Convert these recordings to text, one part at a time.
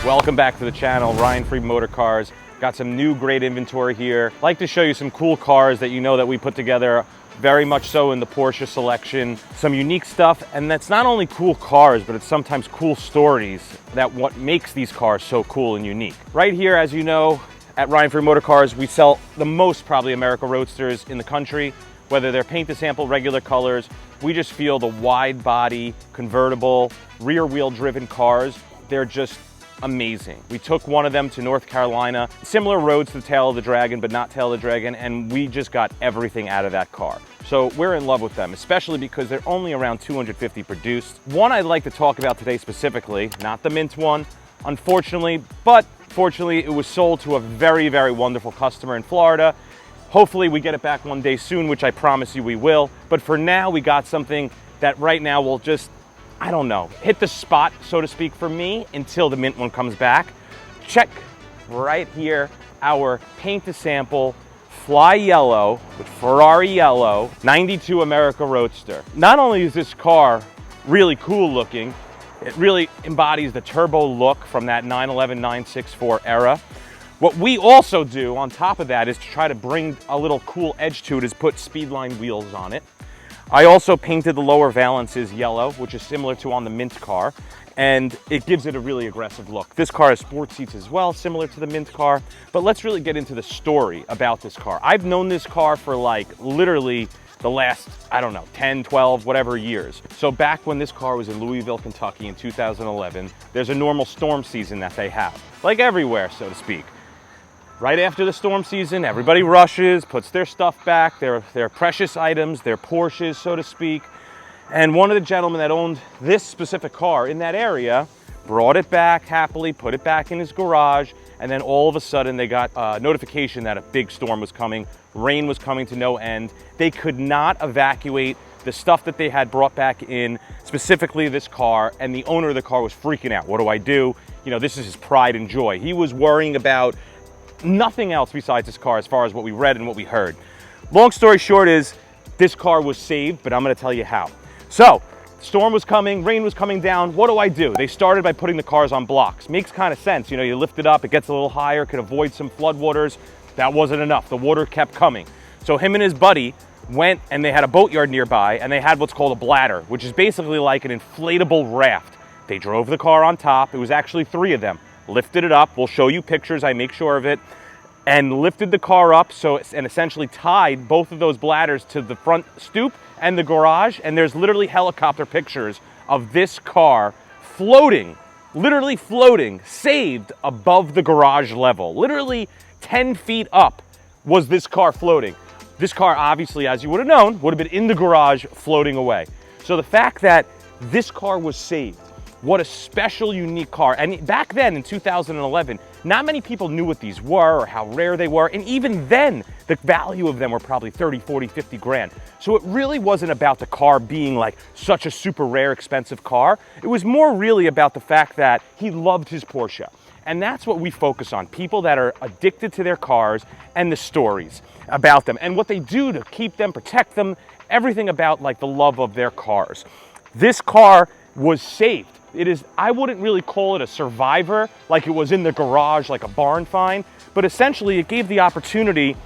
Welcome back to the channel, Ryan Free Motor Cars. Got some new great inventory here. Like to show you some cool cars that you know that we put together, very much so in the Porsche selection. Some unique stuff, and that's not only cool cars, but it's sometimes cool stories that what makes these cars so cool and unique. Right here, as you know, at Ryan Free Motor Cars, we sell the most probably America Roadsters in the country, whether they're paint to sample, regular colors. We just feel the wide body, convertible, rear wheel driven cars, they're just amazing. We took one of them to North Carolina, similar roads to Tail of the Dragon, but not Tail of the Dragon, and we just got everything out of that car. So we're in love with them, especially because they're only around 250 produced. One I'd like to talk about today specifically, not the mint one, unfortunately, but fortunately it was sold to a very, very wonderful customer in Florida. Hopefully we get it back one day soon, which I promise you we will. But for now, we got something that right now will just, I don't know, hit the spot, so to speak, for me until the mint one comes back. Check right here, our paint to sample fly yellow with Ferrari yellow 92 America Roadster. Not only is this car really cool looking, it really embodies the turbo look from that 911 964 era. What we also do on top of that is to try to bring a little cool edge to it is put Speedline wheels on it. I also painted the lower valances yellow, which is similar to on the mint car, and it gives it a really aggressive look. This car has sport seats as well, similar to the mint car, but let's really get into the story about this car. I've known this car for like literally the last, I don't know, 10, 12, whatever years. So back when this car was in Louisville, Kentucky in 2011, there's a normal storm season that they have, like everywhere, so to speak. Right after the storm season, everybody rushes, puts their stuff back, their precious items, their Porsches, so to speak. And one of the gentlemen that owned this specific car in that area brought it back happily, put it back in his garage, and then all of a sudden they got a notification that a big storm was coming, rain was coming to no end. They could not evacuate the stuff that they had brought back in, specifically this car, and the owner of the car was freaking out. What do I do? You know, this is his pride and joy. He was worrying about nothing else besides this car as far as what we read and what we heard. Long story short is this car was saved, but I'm going to tell you how. So storm was coming, rain was coming down. What do? They started by putting the cars on blocks. Makes kind of sense. You know, you lift it up, it gets a little higher, could avoid some floodwaters. That wasn't enough. The water kept coming. So him and his buddy went and they had a boatyard nearby and they had what's called a bladder, which is basically like an inflatable raft. They drove the car on top. It was actually 3 of them. Lifted it up, we'll show you pictures, I make sure of it, and lifted the car up and essentially tied both of those bladders to the front stoop and the garage, and there's literally helicopter pictures of this car floating, literally floating, saved above the garage level. Literally 10 feet up was this car floating. This car obviously, as you would have known, would have been in the garage floating away. So the fact that this car was saved, what a special, unique car. And back then in 2011, not many people knew what these were or how rare they were. And even then, the value of them were probably 30, 40, 50 grand. So it really wasn't about the car being like such a super rare, expensive car. It was more really about the fact that he loved his Porsche. And that's what we focus on, people that are addicted to their cars and the stories about them and what they do to keep them, protect them, everything about like the love of their cars. This car was saved. It is, I wouldn't really call it a survivor, like it was in the garage, like a barn find, but essentially it gave the opportunity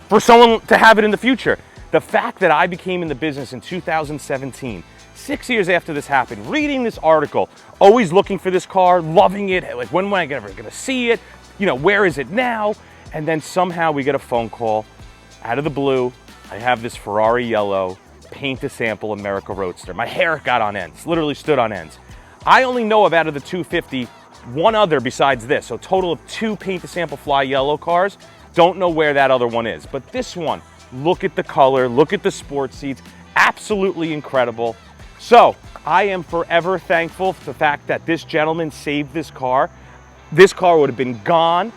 for someone to have it in the future. The fact that I became in the business in 2017, 6 years after this happened, reading this article, always looking for this car, loving it, like when am I ever gonna see it? You know, where is it now? And then somehow we get a phone call out of the blue. I have this Ferrari yellow paint to sample America Roadster. My hair got on ends, literally stood on ends. I only know of out of the 250, one other besides this. So total of 2 paint to sample fly yellow cars. Don't know where that other one is. But this one, look at the color, look at the sports seats, absolutely incredible. So I am forever thankful for the fact that this gentleman saved this car. This car would have been gone.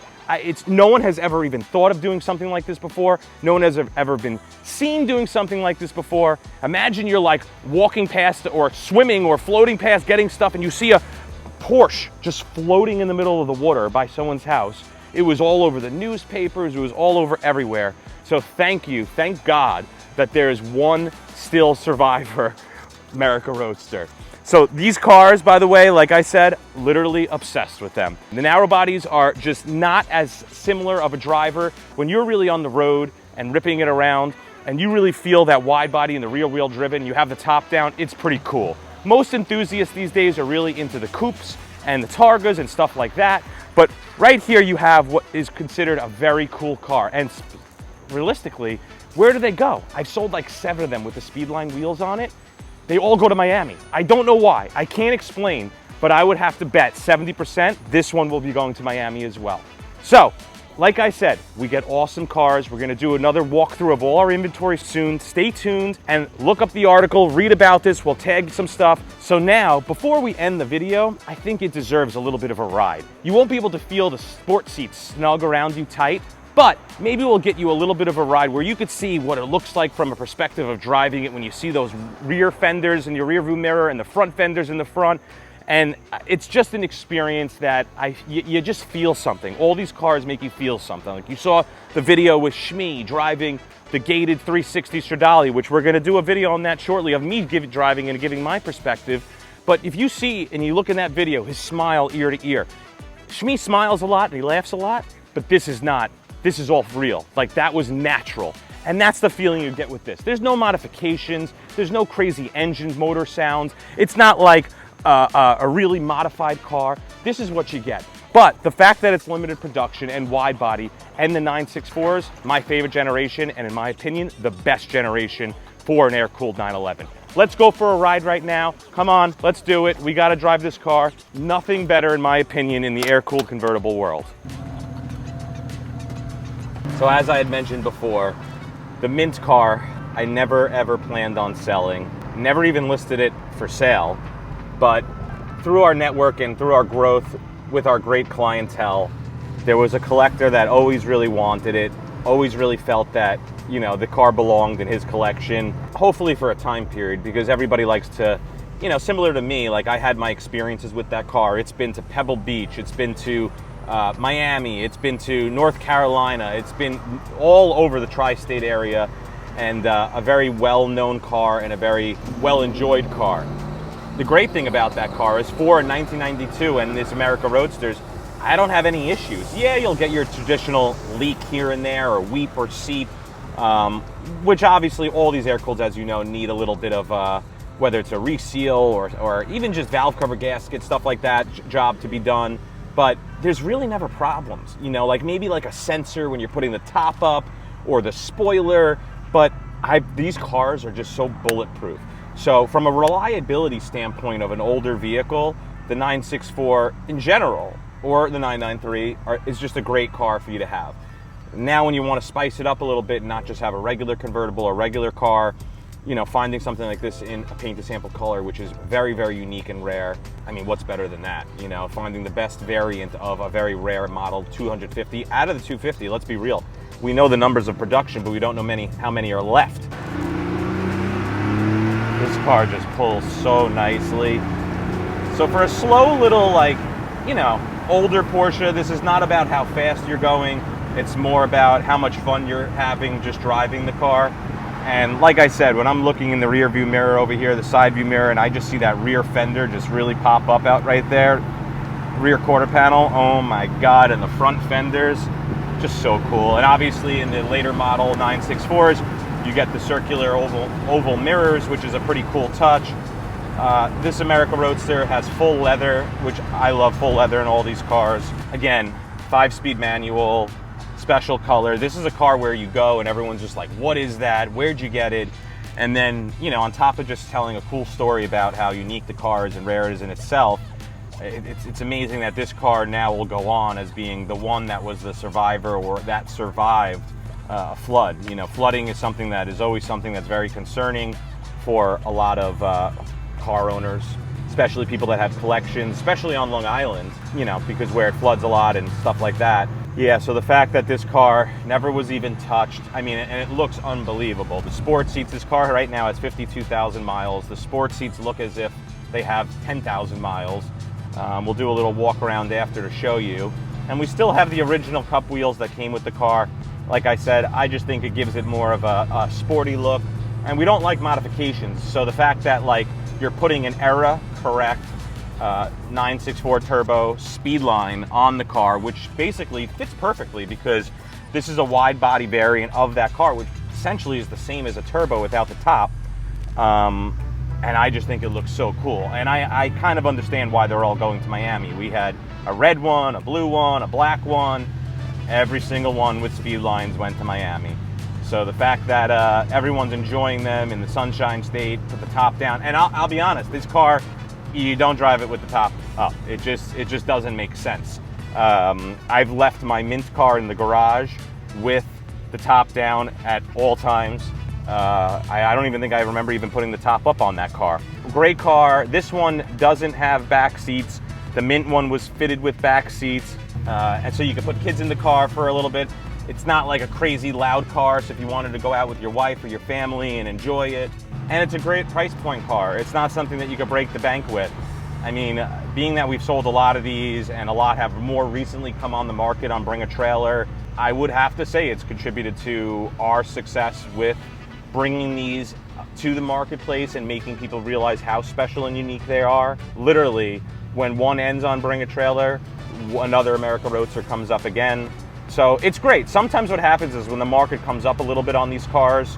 No one has ever even thought of doing something like this before. No one has ever been seen doing something like this before. Imagine you're like walking past or swimming or floating past getting stuff and you see a Porsche just floating in the middle of the water by someone's house. It was all over the newspapers, it was all over everywhere. So thank you, thank God that there is one still survivor America Roadster. So these cars, by the way, like I said, literally obsessed with them. The narrow bodies are just not as similar of a driver. When you're really on the road and ripping it around, and you really feel that wide body and the rear wheel driven, you have the top down, it's pretty cool. Most enthusiasts these days are really into the coupes and the Targas and stuff like that. But right here you have what is considered a very cool car. And realistically, where do they go? I've sold like 7 of them with the Speedline wheels on it. They all go to Miami. I don't know why. I can't explain, but I would have to bet 70% this one will be going to Miami as well. So, like I said, we get awesome cars. We're gonna do another walkthrough of all our inventory soon. Stay tuned and look up the article, read about this. We'll tag some stuff. So now, before we end the video, I think it deserves a little bit of a ride. You won't be able to feel the sport seats snug around you tight, but maybe we'll get you a little bit of a ride where you could see what it looks like from a perspective of driving it when you see those rear fenders in your rear view mirror and the front fenders in the front. And it's just an experience that you just feel something. All these cars make you feel something. Like you saw the video with Shmi driving the gated 360 Stradale, which we're gonna do a video on that shortly of me driving and giving my perspective. But if you see and you look in that video, his smile ear to ear. Shmi smiles a lot and he laughs a lot, but this is not. This is all real. Like that was natural. And that's the feeling you get with this. There's no modifications. There's no crazy engine motor sounds. It's not like a really modified car. This is what you get. But the fact that it's limited production and wide body and the 964s, my favorite generation, and in my opinion, the best generation for an air-cooled 911. Let's go for a ride right now. Come on, let's do it. We gotta drive this car. Nothing better, in my opinion, in the air-cooled convertible world. So as I had mentioned before, the Mint car, I never ever planned on selling. Never even listed it for sale. But through our network and through our growth with our great clientele, there was a collector that always really wanted it, always really felt that, you know, the car belonged in his collection, hopefully for a time period, because everybody likes to, you know, similar to me, like I had my experiences with that car. It's been to Pebble Beach, it's been to Miami, it's been to North Carolina, it's been all over the tri-state area, and a very well-known car and a very well-enjoyed car. The great thing about that car is for a 1992 and this America Roadsters, I don't have any issues. Yeah, you'll get your traditional leak here and there, or weep or seep, which obviously all these air-cooleds, as you know, need a little bit of, whether it's a reseal or even just valve cover gasket, stuff like that, job to be done. But there's really never problems, you know, like maybe like a sensor when you're putting the top up or the spoiler, but these cars are just so bulletproof. So from a reliability standpoint of an older vehicle, the 964 in general, or the 993 is just a great car for you to have. Now when you want to spice it up a little bit and not just have a regular convertible or regular car, you know, finding something like this in a paint to sample color, which is very, very unique and rare. I mean, what's better than that? You know, finding the best variant of a very rare model 250 out of the 250, let's be real. We know the numbers of production, but we don't know how many are left. This car just pulls so nicely. So for a slow little, like, you know, older Porsche, this is not about how fast you're going. It's more about how much fun you're having just driving the car. And like I said, when I'm looking in the rear view mirror over here, the side view mirror, and I just see that rear fender just really pop up out right there, rear quarter panel, oh my God, and the front fenders, just so cool. And obviously in the later model 964s, you get the circular oval mirrors, which is a pretty cool touch. This America Roadster has full leather, which I love full leather in all these cars. Again, 5-speed manual, special color. This is a car where you go and everyone's just like, what is that? Where'd you get it? And then, you know, on top of just telling a cool story about how unique the car is and rare it is in itself, it's amazing that this car now will go on as being the one that was the survivor or that survived a flood. You know, flooding is something that is always something that's very concerning for a lot of car owners, especially people that have collections, especially on Long Island, you know, because where it floods a lot and stuff like that. Yeah, so the fact that this car never was even touched, I mean, and it looks unbelievable. The sport seats, this car right now has 52,000 miles. The sport seats look as if they have 10,000 miles. We'll do a little walk around after to show you. And we still have the original cup wheels that came with the car. Like I said, I just think it gives it more of a sporty look. And we don't like modifications. So the fact that, like, you're putting an era correct 964 turbo speedline on the car, which basically fits perfectly because this is a wide body variant of that car, which essentially is the same as a turbo without the top. And I just think it looks so cool. And I kind of understand why they're all going to Miami. We had a red one, a blue one, a black one. Every single one with speed lines went to Miami. So the fact that everyone's enjoying them in the Sunshine State, put the top down, and I'll be honest, this car, you don't drive it with the top up. It just doesn't make sense. I've left my mint car in the garage with the top down at all times. I don't even think I remember even putting the top up on that car. Great car. This one doesn't have back seats. The mint one was fitted with back seats, and so you can put kids in the car for a little bit. It's not like a crazy loud car, so if you wanted to go out with your wife or your family and enjoy it, and it's a great price point car. It's not something that you could break the bank with. I mean, being that we've sold a lot of these and a lot have more recently come on the market on Bring a Trailer, I would have to say it's contributed to our success with bringing these to the marketplace and making people realize how special and unique they are. Literally, when one ends on Bring a Trailer, another America Roadster comes up again. So it's great. Sometimes what happens is when the market comes up a little bit on these cars,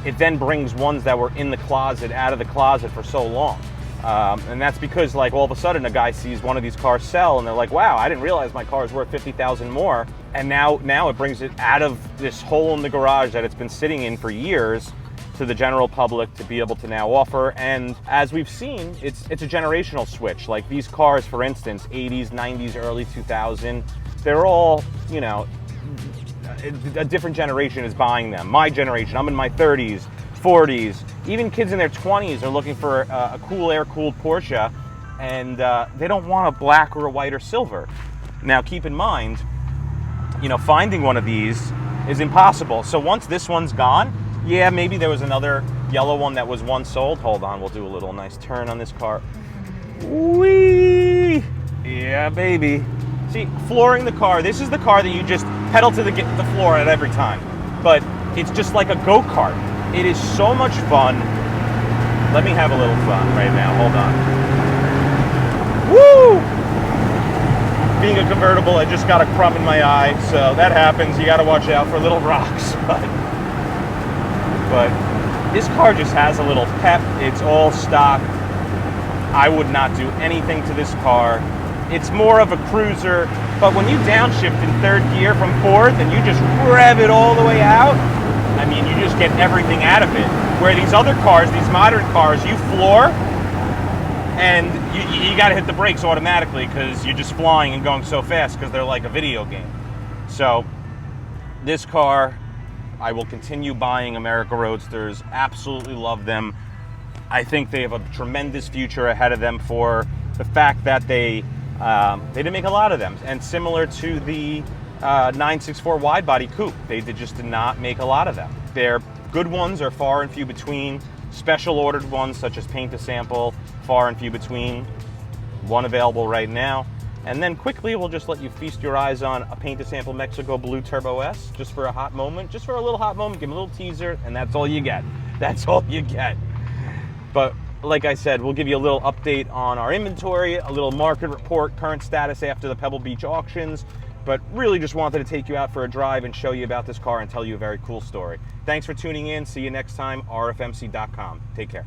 it then brings ones that were in the closet out of the closet for so long. And that's because, like, all of a sudden a guy sees one of these cars sell and they're like, wow, I didn't realize my car is worth $50,000 more. And now it brings it out of this hole in the garage that it's been sitting in for years to the general public to be able to now offer. And as we've seen, it's a generational switch. Like these cars, for instance, 80s, 90s, early 2000, they're all, you know, a different generation is buying them. My generation, I'm in my 30s, 40s, even kids in their 20s are looking for a cool air-cooled Porsche, and they don't want a black or a white or silver. Now keep in mind, you know, finding one of these is impossible. So once this one's gone, yeah, maybe there was another yellow one that was once sold. Hold on, we'll do a little nice turn on this car. Whee! Yeah, baby. See, flooring the car, this is the car that you just pedal to the floor at every time. But it's just like a go-kart. It is so much fun. Let me have a little fun right now, hold on. Woo! Being a convertible, I just got a crumb in my eye, so that happens. You gotta watch out for little rocks. But this car just has a little pep. It's all stock. I would not do anything to this car. It's more of a cruiser, but when you downshift in third gear from fourth and you just rev it all the way out, I mean, you just get everything out of it. Where these other cars, these modern cars, you floor and you got to hit the brakes automatically because you're just flying and going so fast because they're like a video game. So this car, I will continue buying America Roadsters. Absolutely love them. I think they have a tremendous future ahead of them for the fact that they didn't make a lot of them. And similar to the 964 wide body coupe, they just did not make a lot of them. Their good ones are far and few between. Special ordered ones such as paint to sample, far and few between. One available right now. And then quickly, we'll just let you feast your eyes on a paint to sample Mexico Blue Turbo S, just for a hot moment, just for a little hot moment, give them a little teaser, and that's all you get. That's all you get. But like I said, we'll give you a little update on our inventory, a little market report, current status after the Pebble Beach auctions, but really just wanted to take you out for a drive and show you about this car and tell you a very cool story. Thanks for tuning in. See you next time, rfmc.com. Take care.